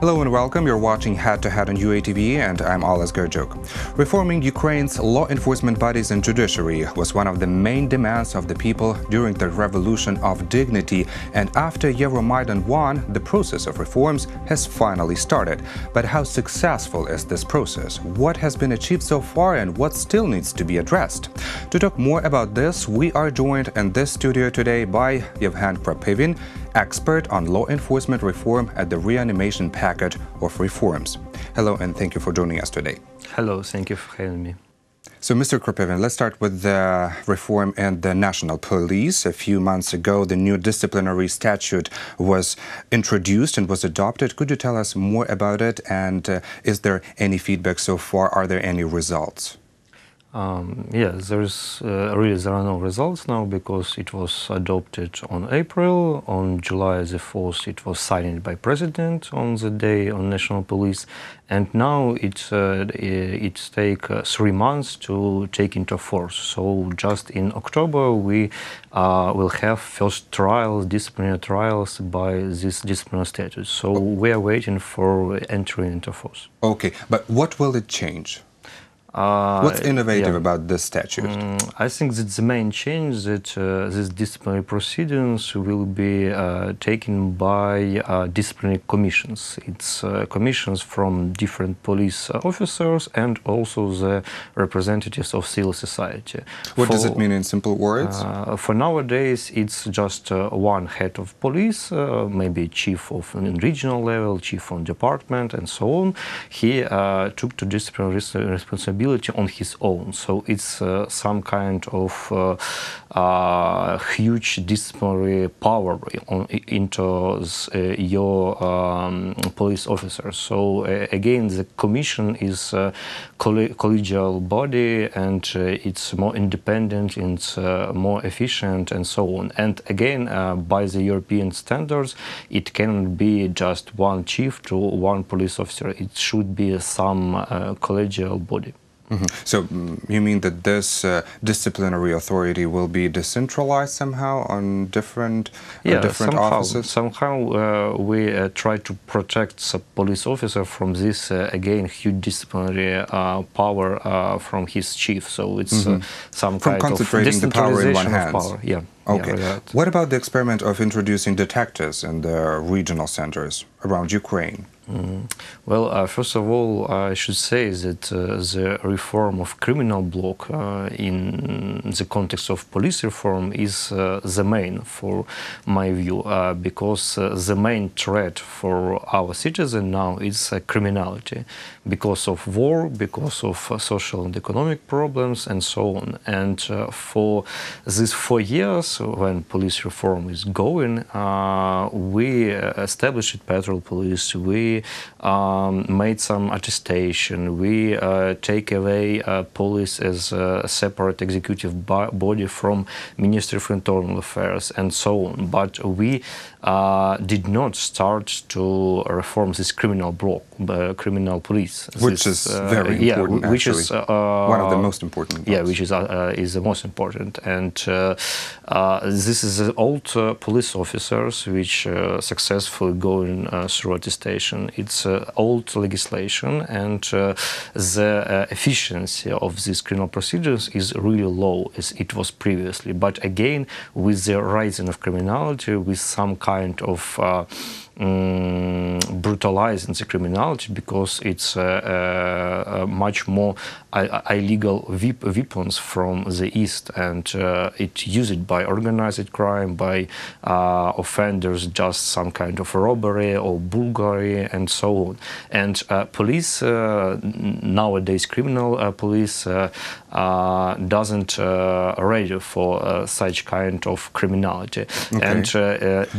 Hello and welcome. You're watching Head to Head on UATV and I'm Oles Gerjuk. Reforming Ukraine's law enforcement bodies and judiciary was one of the main demands of the people during the Revolution of Dignity, and after Euromaidan won, the process of reforms has finally started. But how successful is this process? What has been achieved so far and what still needs to be addressed? To talk more about this, we are joined in this studio today by Eugene Krapyvin, expert on law enforcement reform at the Reanimation Package of Reforms. Hello and thank you for joining us today. Hello, thank you for having me. So, Mr. Krapyvin, let's start with the reform in the national police. A few months ago, the new disciplinary statute was introduced and was adopted. Could you tell us more about it? And is there any feedback so far? Are there any results? Yes, there are no results now because it was adopted on April. On July the 4th, it was signed by President on the day on national police, and now it takes 3 months to take into force. So just in October we will have first trials, disciplinary trials by this disciplinary statute. So we are waiting for entry into force. Okay, but what will it change? What's innovative about this statute? I think that the main change that these disciplinary proceedings will be taken by disciplinary commissions. It's commissions from different police officers and also the representatives of civil society. What does it mean in simple words? For nowadays, it's just one head of police, maybe chief of an regional level, chief on department, and so on. He took to disciplinary responsibility on his own. So it's some kind of huge disciplinary power into your police officers. So again, the commission is a collegial body, and it's more independent, it's more efficient, and so on. And again, by the European standards, it can be just one chief to one police officer. It should be some collegial body. So you mean that this disciplinary authority will be decentralized somehow on different offices? Somehow we try to protect the police officer from this, again, huge disciplinary power from his chief. So it's some kind of concentrating the power in one hand. Yeah. Okay. Yeah, right. What about the experiment of introducing detectives in the regional centers around Ukraine? Well, first of all, I should say that the reform of criminal block in the context of police reform is the main, for my view, because the main threat for our citizens now is criminality, because of war, because of social and economic problems, and so on. And for these 4 years, when police reform is going, we established patrol police, we made some attestation, we take away police as a separate executive body from Ministry of Internal Affairs, and so on. But we did not start to reform this criminal block, criminal police. Which is very important, which actually. is one of the most important parts. Yeah, which is the most important. And this is the old police officers which successfully going through attestation. It's old legislation, and the efficiency of these criminal procedures is really low as it was previously. But again, with the rising of criminality, with some kind of brutalizing the criminality, because it's much more illegal weapons from the east, and it's used by organized crime, by offenders, just some kind of robbery or burglary, and so on. And police nowadays, criminal police doesn't ready for such kind of criminality. Okay. And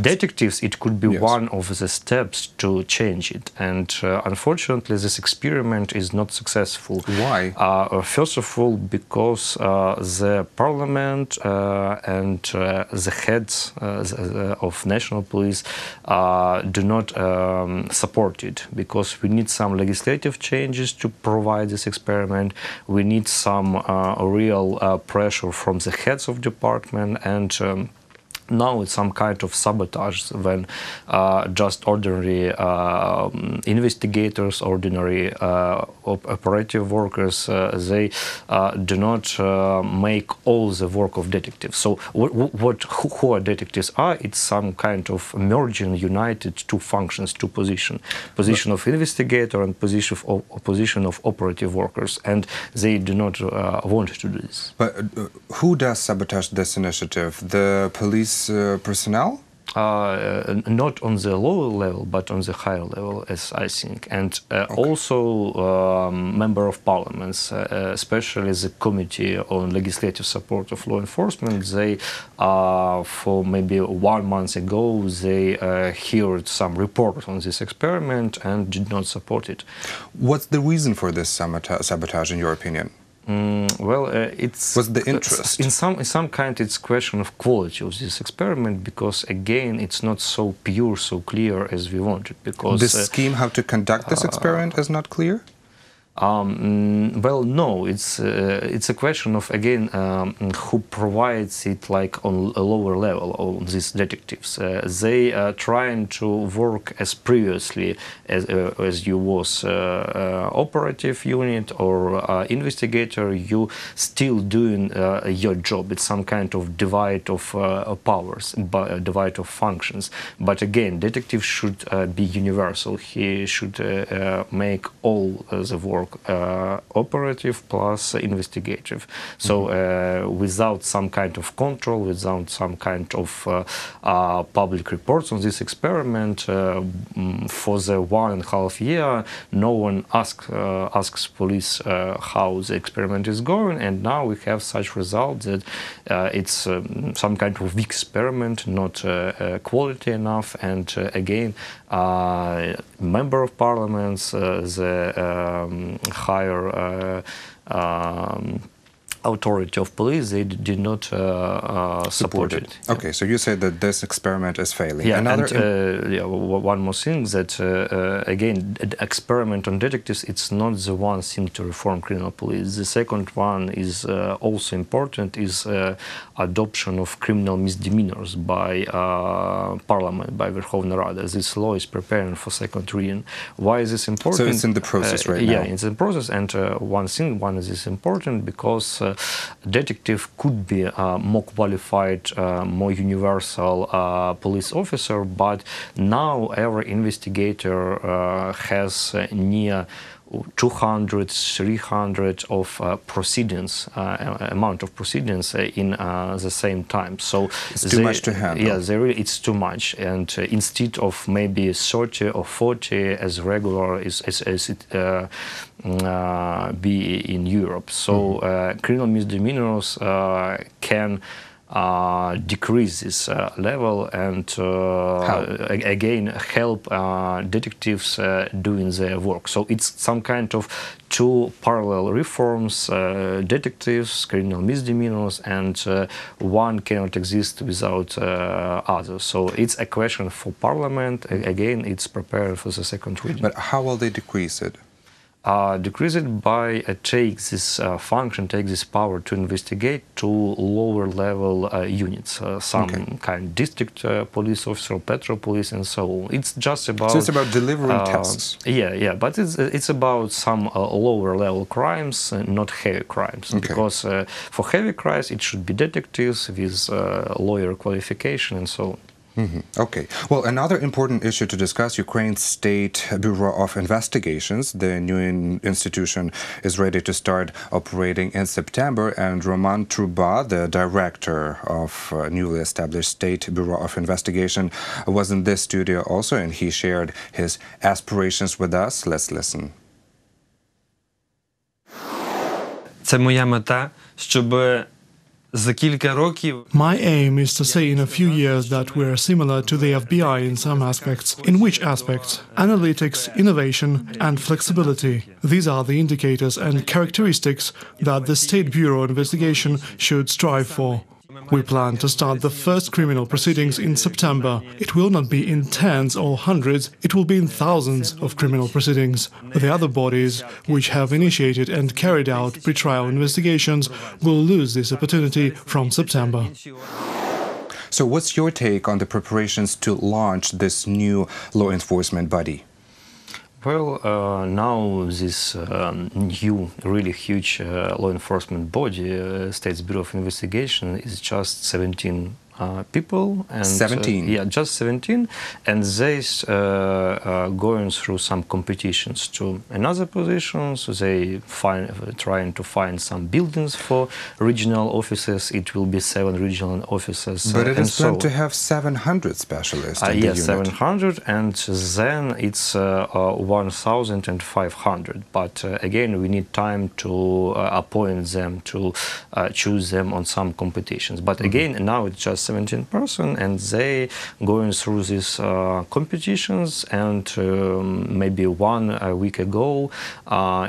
detectives, it could be Yes. one of the steps to change it. And unfortunately, this experiment is not successful. Why? First of all, because the parliament and the heads of national police do not support it, because we need some legislative changes to provide this experiment. We need some real pressure from the heads of department and Now it's some kind of sabotage when just ordinary investigators, ordinary operative workers, they do not make all the work of detectives. So who are detectives are? It's some kind of merging, united two functions, two positions: position of investigator and position of operative workers, and they do not want to do this. But who does sabotage this initiative? The police personnel? Not on the lower level, but on the higher level, as I think. And also member of parliaments, especially the Committee on Legislative Support of Law Enforcement, they, for maybe 1 month ago, they heard some reports on this experiment and did not support it. What's the reason for this sabotage, in your opinion? It's what's the interest? In some kind, it's question of quality of this experiment, because again, it's not so pure, so clear as we wanted. Because the scheme how to conduct this experiment is not clear. Well, no, it's a question of, again, who provides it, like on a lower level, on these detectives. They are trying to work as previously as you was operative unit or investigator, you still doing your job. It's some kind of divide of powers, divide of functions. But again, detective should be universal. He should make all the work operative plus investigative. So without some kind of control, without some kind of public reports on this experiment, for the 1.5 years, no one asks police how the experiment is going, and now we have such result that it's some kind of weak experiment, not quality enough, and again, member of parliaments, the higher authority of police, they did not support it. Okay, so you say that this experiment is failing. Yeah, one more thing, that again, the experiment on detectives, it's not the one thing to reform criminal police. The second one is also important, is adoption of criminal misdemeanors by Parliament, by Verkhovna Rada. This law is preparing for second reading. Why is this important? So it's in the process right now? Yeah, it's in process, and one is important because detective could be more qualified, more universal police officer, but now every investigator has near 200, 300 of proceedings, amount of proceedings in the same time. So it's too much to handle. Yeah, it's too much. And instead of maybe 30 or 40 as regular as it be in Europe. So criminal misdemeanors can decrease this level and again help detectives doing their work. So it's some kind of two parallel reforms: detectives, criminal misdemeanors, and one cannot exist without other. So it's a question for Parliament. Again, it's prepared for the second reading. But how will they decrease it? Decrease it by take this function, take this power to investigate to lower level units, some kind district police officer, petrol police, and so on. It's just about. So it's about delivering tasks. Yeah, but it's about some lower level crimes, not heavy crimes. Because for heavy crimes, it should be detectives with lawyer qualification and so on. Okay. Well, another important issue to discuss, Ukraine's State Bureau of Investigations. The new institution is ready to start operating in September, and Roman Truba, the director of newly established State Bureau of Investigation, was in this studio also, and he shared his aspirations with us. Let's listen. Це моя мета, щоб My aim is to say in a few years that we're similar to the FBI in some aspects. In which aspects? Analytics, innovation, and flexibility. These are the indicators and characteristics that the State Bureau investigation should strive for. We plan to start the first criminal proceedings in September. It will not be in tens or hundreds, it will be in thousands of criminal proceedings. The other bodies, which have initiated and carried out pre-trial investigations, will lose this opportunity from September. So what's your take on the preparations to launch this new law enforcement body? Well, now this new, really huge law enforcement body, State's Bureau of Investigation, is just 17 people. And 17? Yeah, just 17. And they going through some competitions to another positions. They trying to find some buildings for regional offices. It will be 7 regional offices. But it is planned to have 700 specialists in the unit. Yes, 700, and then it's 1,500. But again, we need time to appoint them, to choose them on some competitions. But again, now it's just 17 person, and they going through these competitions. And maybe 1 week ago,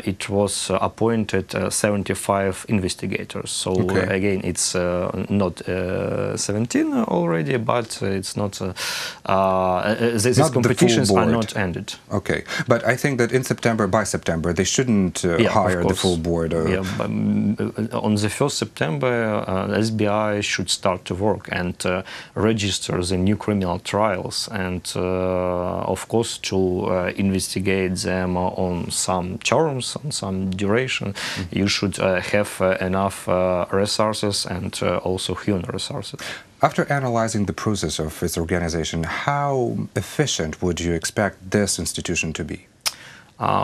it was appointed 75 investigators. So again, it's not 17 already, but it's not. These competitions are not ended. Okay, but I think that in September, by September, they shouldn't hire the full board. Yeah, on the 1st September, SBI should start to work and register the new criminal trials, and of course to investigate them on some terms, on some duration. You should have enough resources and also human resources. After analyzing the process of its organization, how efficient would you expect this institution to be?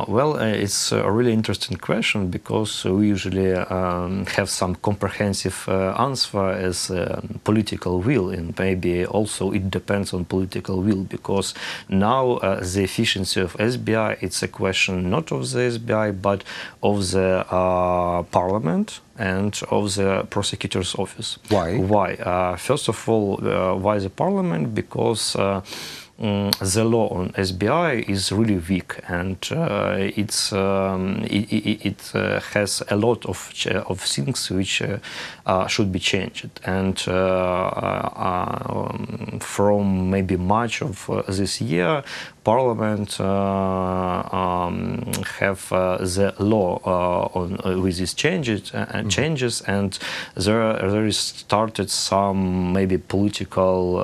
Well, it's a really interesting question, because we usually have some comprehensive answer as political will, and maybe also it depends on political will, because now the efficiency of SBI, it's a question not of the SBI but of the parliament and of the prosecutor's office. Why? Why? First of all, why the parliament? Because the law on SBI is really weak, and it has a lot of things which should be changed. And from maybe March of this year, Parliament have the law with these changes, and there is started some maybe political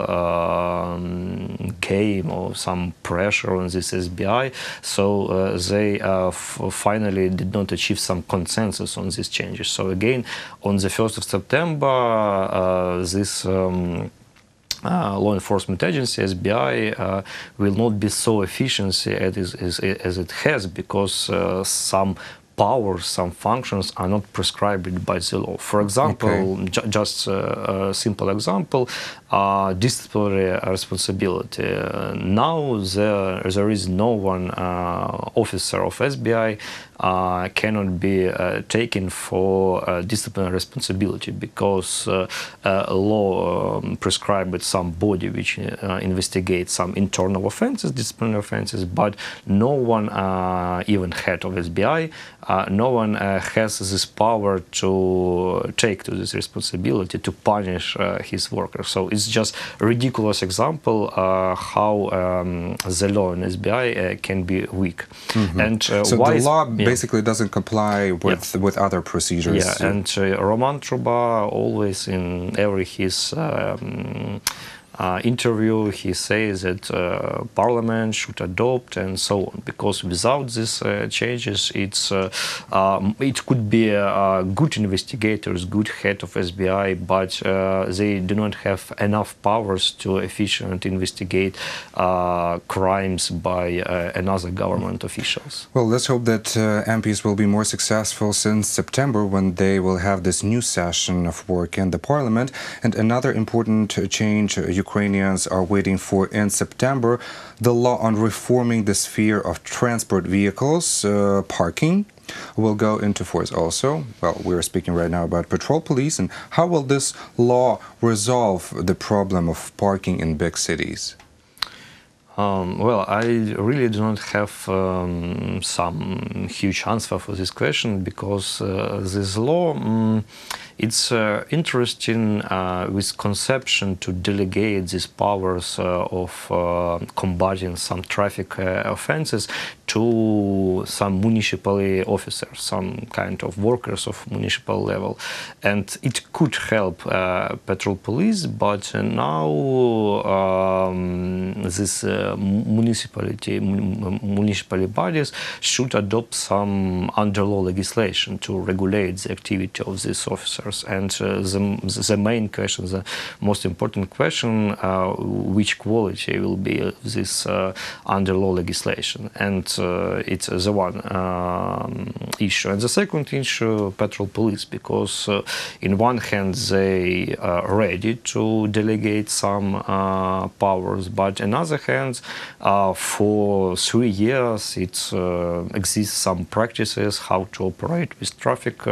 game or some pressure on this SBI. So they finally did not achieve some consensus on these changes. So again, on the 1st of September, this law enforcement agency, SBI, will not be so efficient as it has, because some powers, some functions are not prescribed by the law. For example, just a simple example, disciplinary responsibility. Now there is no one officer of SBI cannot be taken for disciplinary responsibility, because law prescribed some body which investigates some internal offenses, disciplinary offenses, but no one, even head of SBI, no one has this power to take to this responsibility to punish his workers. So it's just a ridiculous example how the law in SBI can be weak. And so why the law basically doesn't comply with other procedures. Yeah, and Roman Truba always in every his interview, he says that Parliament should adopt and so on, because without these changes, it could be good investigators, good head of SBI, but they do not have enough powers to efficiently investigate crimes by another government officials. Well, let's hope that MPs will be more successful since September, when they will have this new session of work in the Parliament. And another important change Ukrainians are waiting for in September, the law on reforming the sphere of transport vehicles, parking, will go into force also. Well, we're speaking right now about patrol police, and how will this law resolve the problem of parking in big cities? Well, I really do not have some huge answer for this question, because this law, It's interesting with conception to delegate these powers of combating some traffic offenses to some municipal officers, some kind of workers of municipal level. And it could help patrol police, but now these municipal bodies should adopt some under law legislation to regulate the activity of these officers. And the main question, the most important question, which quality will be this under law legislation. And it's the one issue. And the second issue, patrol police, because in one hand they are ready to delegate some powers, but on the other hand, for 3 years it exists some practices how to operate with traffic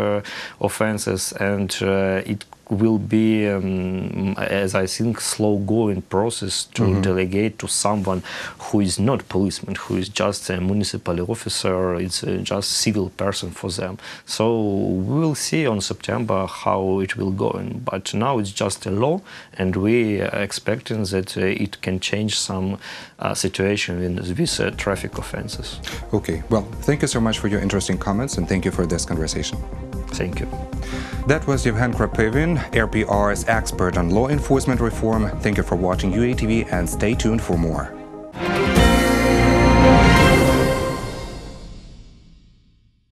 offenses, and it will be, as I think, slow-going process to delegate to someone who is not policeman, who is just a municipal officer, it's just civil person for them. So we will see on September how it will go. But now it's just a law, and we are expecting that it can change some situation with traffic offenses. Okay, well, thank you so much for your interesting comments, and thank you for this conversation. Thank you. That was Eugene Krapyvin, RPR's expert on law enforcement reform. Thank you for watching UATV, and stay tuned for more.